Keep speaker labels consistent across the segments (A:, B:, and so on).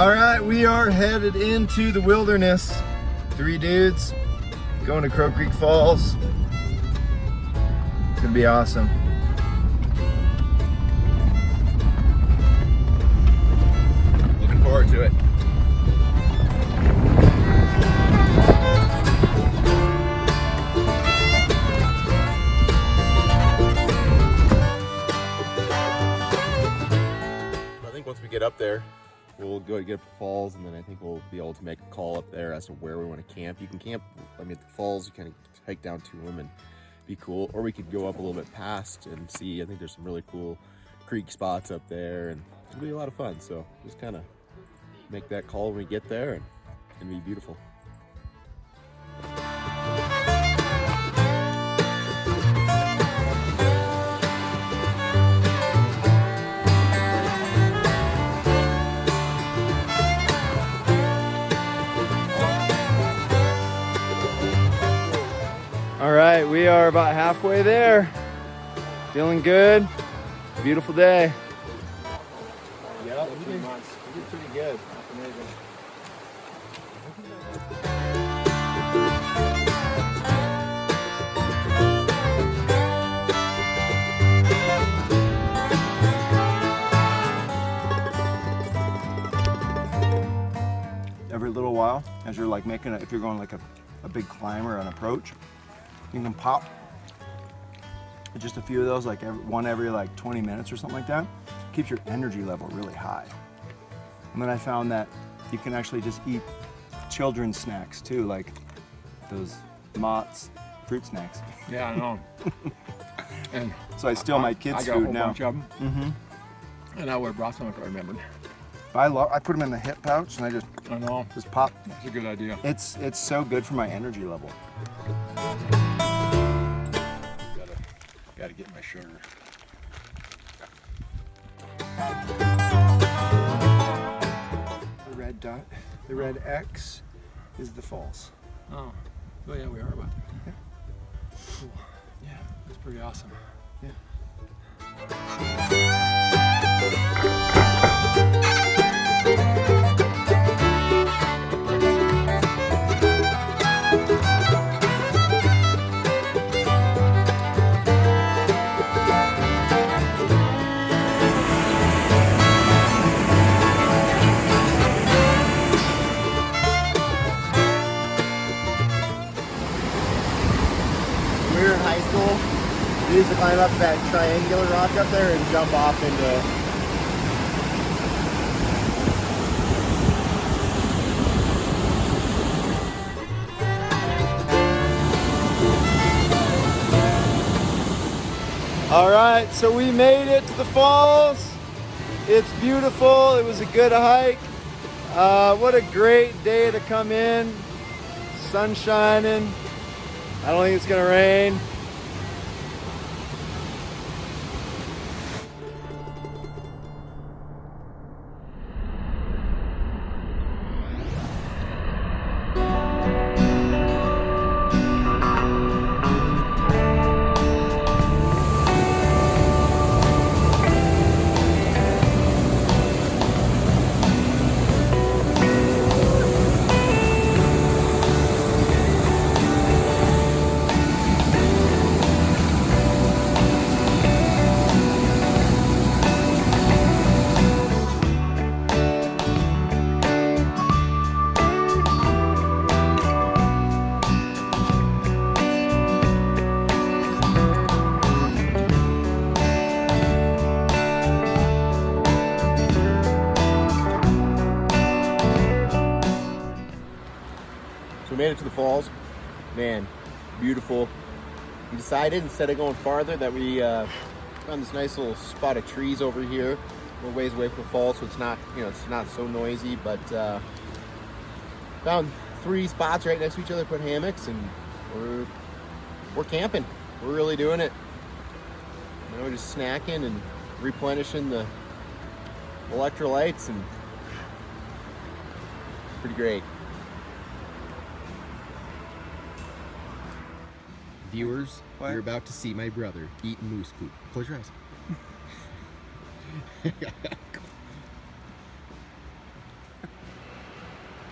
A: All right, we are headed into the wilderness. 3 dudes going to Crow Creek Falls. It's gonna be awesome. Looking forward to it. I think once we get up there, we'll go get up the falls, and then I think we'll be able to make a call up there as to where we want to camp. You can camp, I mean, at the falls, you kind of hike down to them and be cool. Or we could go up a little bit past and see. I think there's some really cool creek spots up there, and it'll be a lot of fun. So just kind of make that call when we get there, and it's gonna be beautiful. All right, we are about halfway there. Feeling good. Beautiful day. Yeah, we did pretty good. Amazing. Every little while, as you're like making if you're going like a big climb or an approach, you can pop just a few of those, like one every like 20 minutes or something like that. Keeps your energy level really high. And then I found that you can actually just eat children's snacks too, like those Mott's fruit snacks.
B: Yeah, I know. And
A: so I steal my kids' food now.
B: I got a whole bunch of them. And I would have brought some if I remembered.
A: I put them in the hip pouch, and I
B: know.
A: Just pop.
B: That's a good idea.
A: It's so good for my energy level.
B: Gotta get my sugar.
A: The red dot, the red X is the falls.
B: Oh yeah, we are about there. Yeah. Cool. Yeah, that's pretty awesome.
A: Yeah. We used to climb up that triangular rock up there and jump off into it. All right, so we made it to the falls. It's beautiful. It was a good hike. What a great day to come in. Sun shining. I don't think it's gonna rain. We made it to the falls. Man, beautiful. We decided instead of going farther that we found this nice little spot of trees over here. We're ways away from the falls, so it's not, it's not so noisy, but found 3 spots right next to each other, put hammocks, and we're camping. We're really doing it. We're just snacking and replenishing the electrolytes, and pretty great.
C: Viewers, you're about to see my brother eat moose poop. Close your eyes.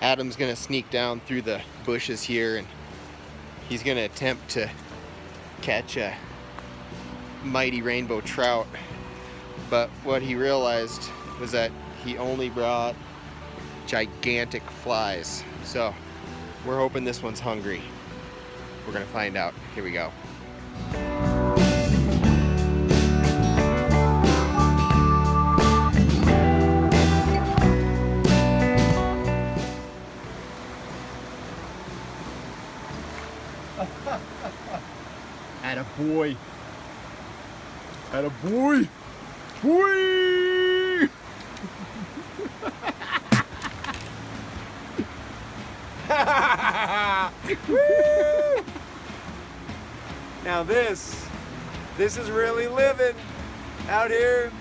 C: Adam's gonna sneak down through the bushes here and he's gonna attempt to catch a mighty rainbow trout. But what he realized was that he only brought gigantic flies. So we're hoping this one's hungry. We're gonna find out. Here we go. Atta boy. Atta boy. Boy.
A: Now this is really living out here.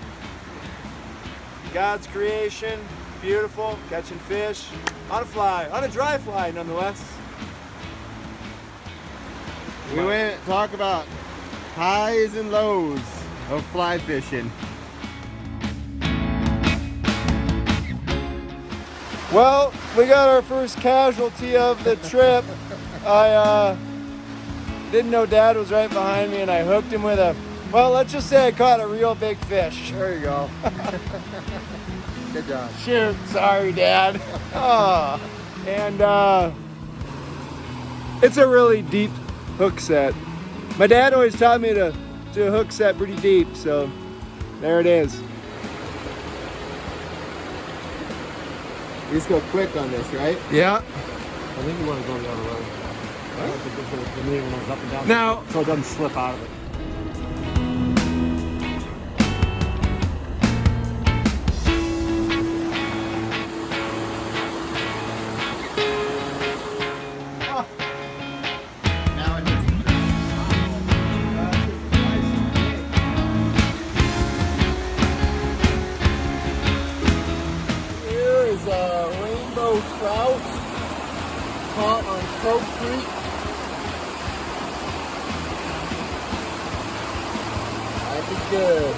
A: God's creation, beautiful, catching fish on a fly, on a dry fly nonetheless.
C: We went to talk about highs and lows of fly fishing.
A: Well, we got our first casualty of the trip. I didn't know Dad was right behind me and I hooked him with well, let's just say I caught a real big fish.
C: There you go. Good job.
A: Shoot, sorry Dad. Oh, and it's a really deep hook set. My dad always taught me to hook set pretty deep, so there it is.
C: You just go quick on this, right?
A: Yeah.
B: I think you want to go the other way. The medium one's up and down.
A: Now,
B: So it doesn't slip out of it.
C: Now it hits the Here is a rainbow trout caught on Crow Creek. Life is good.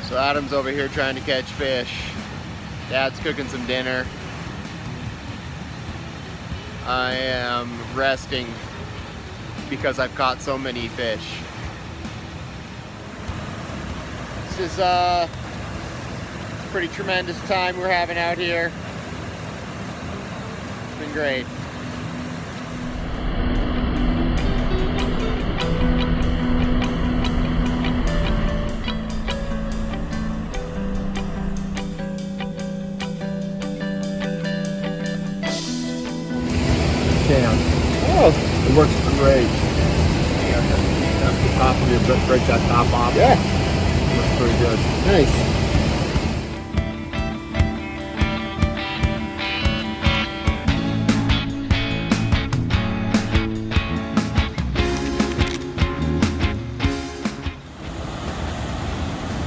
C: So Adam's over here trying to catch fish. Dad's cooking some dinner. I am resting because I've caught so many fish. This is a pretty tremendous time we're having out here. It's been great.
B: Oh, it works great. That's the top of you, break that top off.
C: Yeah,
B: Looks pretty good.
C: nice.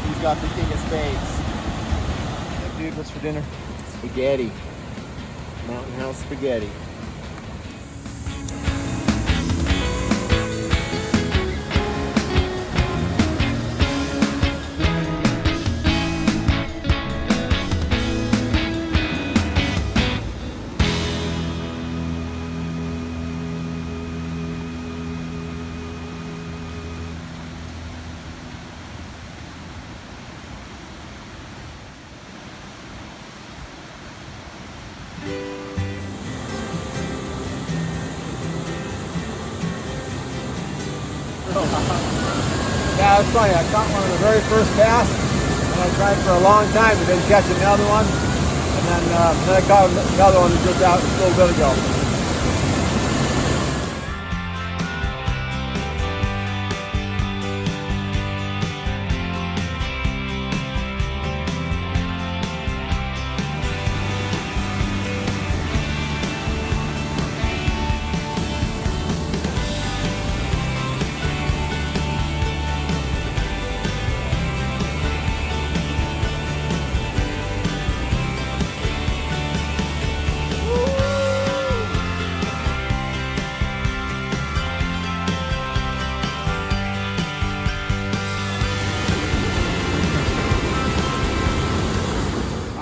C: He's got the king of spades.
A: dude, what's for dinner?
C: Spaghetti. Mountain House spaghetti.
B: Yeah, it's funny. I caught one on the very first cast, and I tried for a long time to then catch another one, and then I caught another one just out a little bit ago.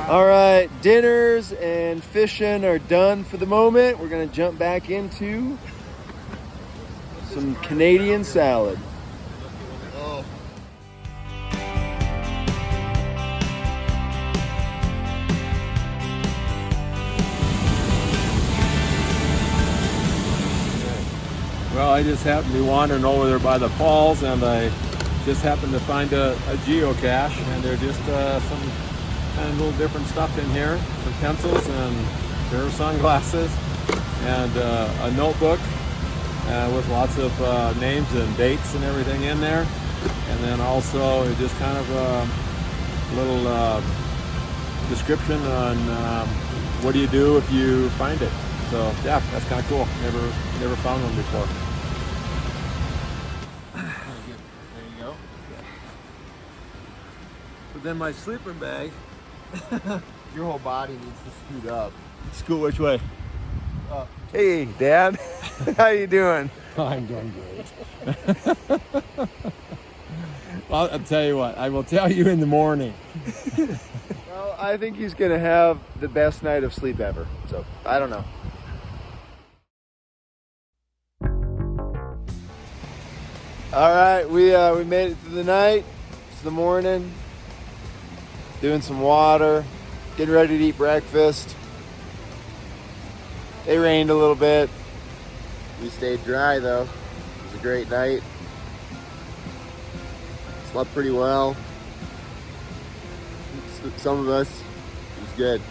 A: All right, dinners and fishing are done for the moment. We're gonna jump back into some Canadian salad.
C: Oh.
B: Well, I just happened to be wandering over there by the falls, and I just happened to find a geocache, and they're just some kind of little different stuff in here, some pencils and a pair of sunglasses, and a notebook with lots of names and dates and everything in there, and then also just kind of a little description on what do you do if you find it. So yeah, that's kind of cool. Never found one before.
C: There you go.
B: But then my sleeping bag.
C: Your whole body needs to scoot up.
A: Scoot which way?
C: Up.
A: Hey, Dad. How you doing?
B: I'm doing great. Well, I'll tell you what. I will tell you in the morning.
A: Well, I think he's gonna have the best night of sleep ever. So I don't know. All right, we made it through the night. It's the morning. Doing some water, getting ready to eat breakfast. It rained a little bit. We stayed dry though. It was a great night. Slept pretty well. Some of us, it was good.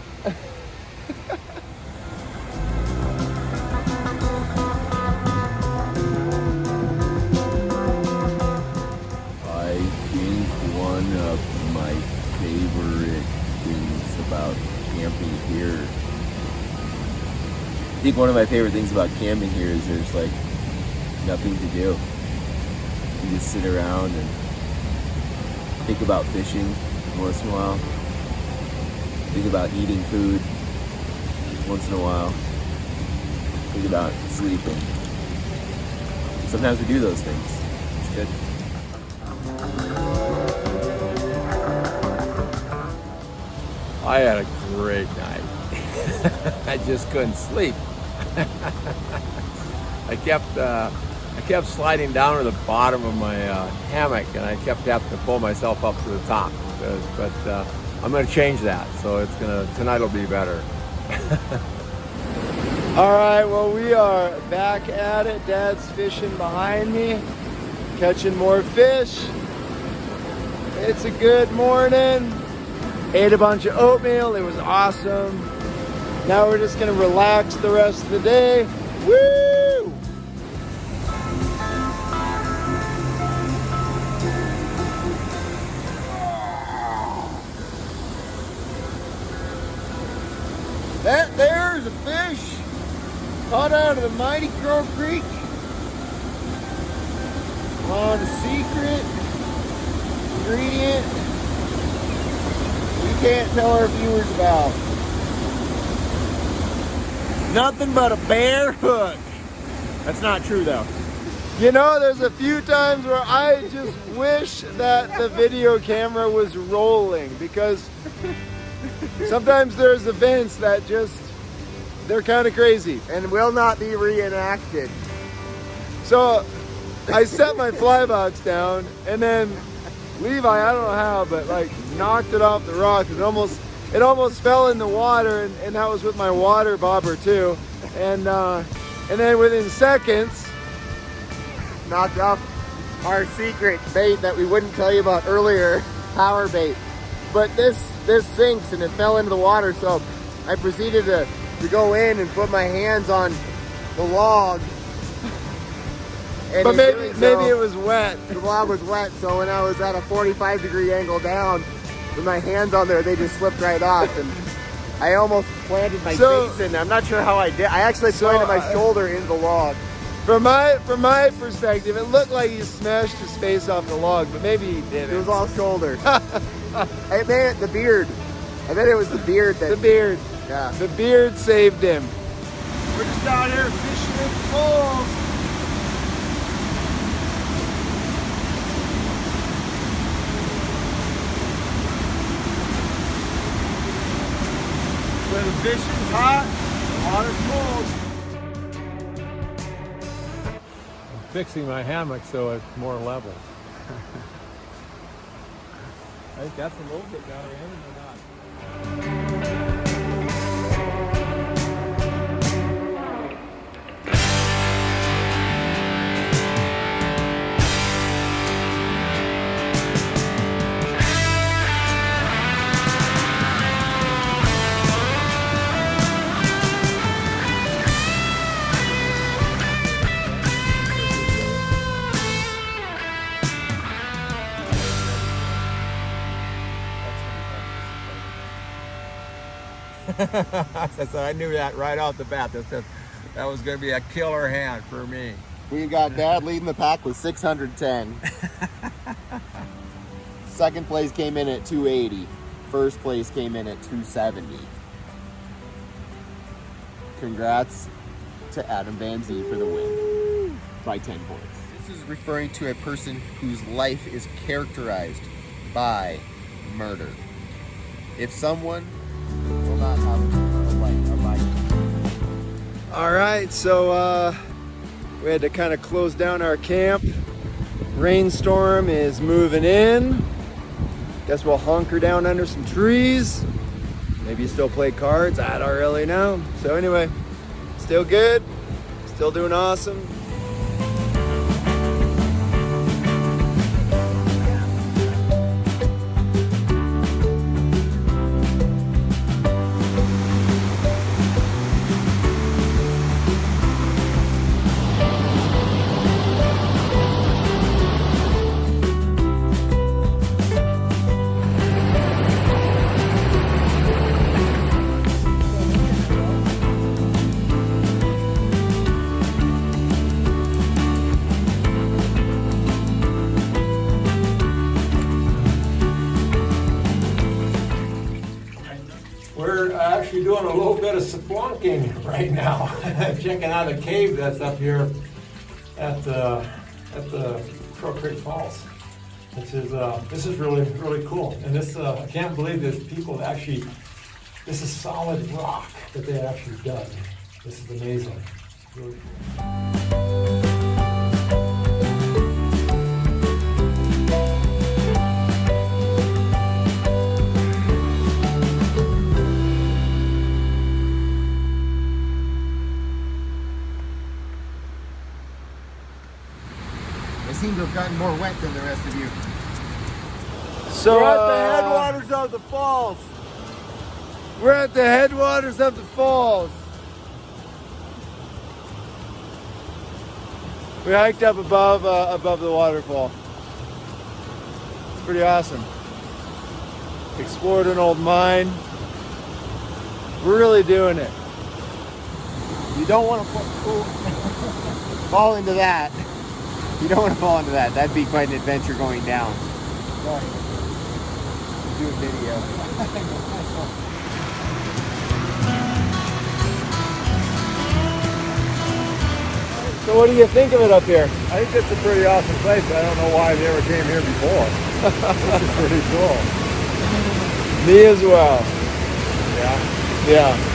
D: I think one of my favorite things about camping here, I think one of my favorite things about camping here is there's like nothing to do. You just sit around and think about fishing once in a while. Think about eating food once in a while. Think about sleeping. Sometimes we do those things. It's good.
B: I had a great night. I just couldn't sleep. I kept sliding down to the bottom of my hammock, and I kept having to pull myself up to the top. But I'm going to change that, so tonight will be better.
A: All right, well, we are back at it. Dad's fishing behind me, catching more fish. It's a good morning. Ate a bunch of oatmeal. It was awesome. Now we're just gonna relax the rest of the day. Woo! That there's a fish caught out of the mighty Crow Creek. On a secret ingredient we can't tell our viewers about. Nothing but a bare hook. That's not true though. You know, there's a few times where I just wish that the video camera was rolling, because sometimes there's events that they're kind of crazy and will not be reenacted. So I set my fly box down, and then Levi, I don't know how, but like knocked it off the rock. It almost fell in the water, and that was with my water bobber too. And then within seconds, knocked off our secret bait that we wouldn't tell you about earlier, power bait. But this sinks, and it fell into the water, so I proceeded to go in and put my hands on the log. And but maybe it was wet. The log was wet, so when I was at a 45-degree angle down, with my hands on there, they just slipped right off, and I almost planted my face in. I'm not sure how I did. I actually planted my shoulder in the log. From my perspective, it looked like he smashed his face off the log, but maybe he didn't. It was all shoulder. I made it the beard. I bet it was the beard that... The beard. Yeah. The beard saved him. We're just out here fishing in the falls. fishing's hot, the water's cold.
B: I'm fixing my hammock so it's more level. I think that's a little bit down the end or not. So I knew that right off the bat. That was going to be a killer hand for me.
C: We got Dad leading the pack with 610. Second place came in at 280. First place came in at 270. Congrats to Adam Van Zee for the win by 10 points. This is referring to a person whose life is characterized by murder. If someone will not have a life.
A: All right, so we had to kind of close down our camp. Rainstorm is moving in. Guess we'll hunker down under some trees. Maybe still play cards. I don't really know. So anyway, still good. Still doing awesome.
B: We're actually doing a little bit of spelunking right now. Checking out a cave that's up here at the Crow Creek Falls. This is really cool. And this I can't believe there's people that actually, this is solid rock that they actually dug. This is amazing. Really cool.
C: Seem to have gotten more wet than the rest of you.
A: So we're at the headwaters of the falls. We're at the headwaters of the falls. We hiked up above the waterfall. It's pretty awesome. Explored an old mine. We're really doing it.
C: You don't want to fall into that. You don't want to fall into that. That'd be quite an adventure going down. Sorry. Do a video.
A: So what do you think of it up here?
B: I think it's a pretty awesome place. I don't know why I never came here before. This is pretty cool.
A: Me as well.
B: Yeah.
A: Yeah.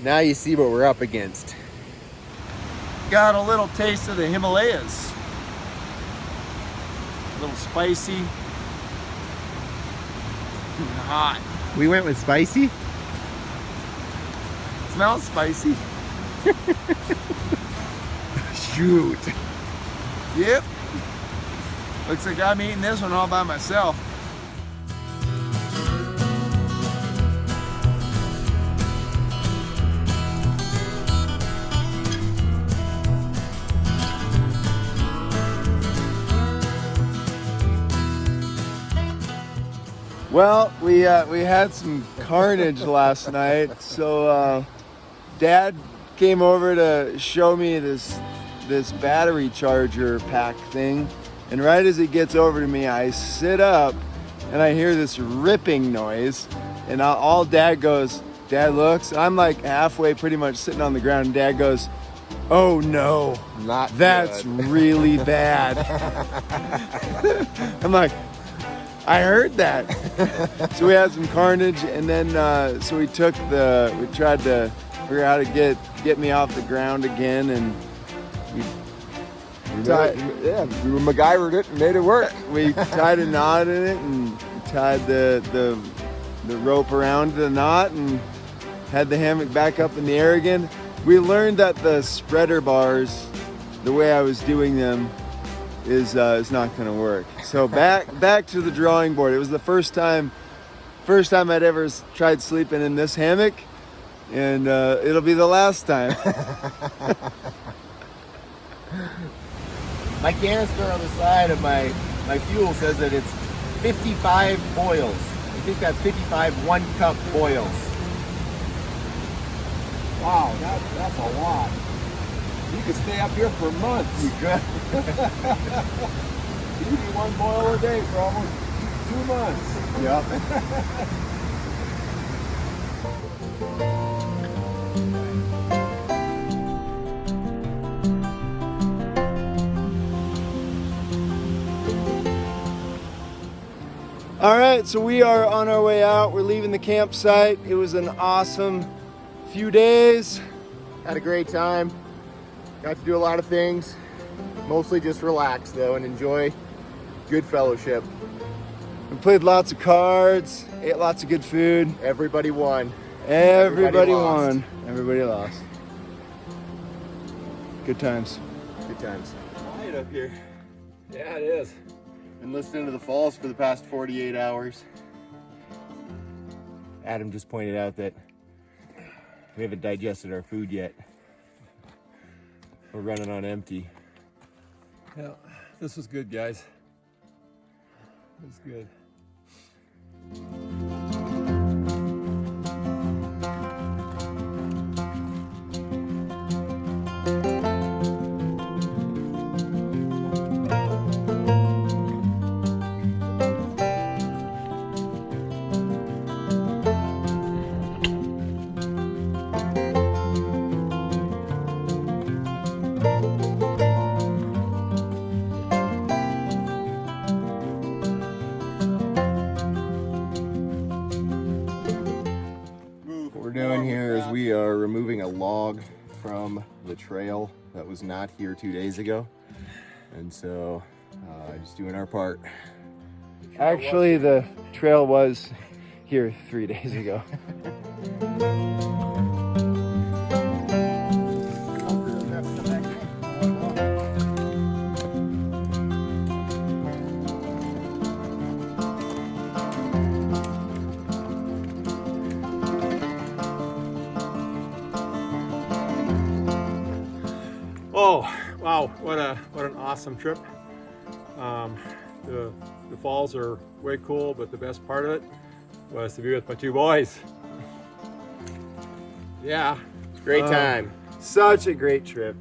C: Now you see what we're up against.
A: Got a little taste of the Himalayas. A little spicy. Hot.
C: We went with spicy.
A: Smells spicy.
C: Shoot.
A: Yep. Looks like I'm eating this one all by myself. Well, we had some carnage last night, so Dad came over to show me this battery charger pack thing, and right as he gets over to me, I sit up and I hear this ripping noise, and all Dad looks, I'm like halfway pretty much sitting on the ground, and Dad goes, Oh no,
C: Not
A: that's
C: good.
A: really bad. I'm like, I heard that. So we had some carnage, and then so we tried to figure out how to get me off the ground again, and we
C: MacGyvered it and made it work.
A: We tied a knot in it, and tied the rope around the knot, and had the hammock back up in the air again. We learned that the spreader bars, the way I was doing them, is not going to work. So back to the drawing board. It was the first time I'd ever tried sleeping in this hammock, and it'll be the last time.
D: My canister on the side of my fuel says that it's 55 boils. I think that's 55 1-cup boils.
B: Wow, that's a lot. You could stay up here for months.
D: You could.
B: You do 1 boil a day for almost 2 months.
A: Yep. All right, so we are on our way out. We're leaving the campsite. It was an awesome few days.
C: Had a great time. Got to do a lot of things. Mostly just relax though and enjoy good fellowship.
A: We played lots of cards, ate lots of good food.
C: Everybody won.
A: Everybody
C: lost.
A: won. Everybody lost. Good times.
C: Good times.
B: Quiet up here. Yeah, it is.
C: Been listening to the falls for the past 48 hours.
D: Adam just pointed out that we haven't digested our food yet. We're running on empty.
B: Yeah, this was good, guys. It was good.
C: We are removing a log from the trail that was not here 2 days ago, and so just doing our part.
A: Actually, the trail was here 3 days ago.
B: Oh, wow, what an awesome trip. The falls are way cool, but the best part of it was to be with my 2 boys. Yeah.
C: Great time.
A: Such a great trip.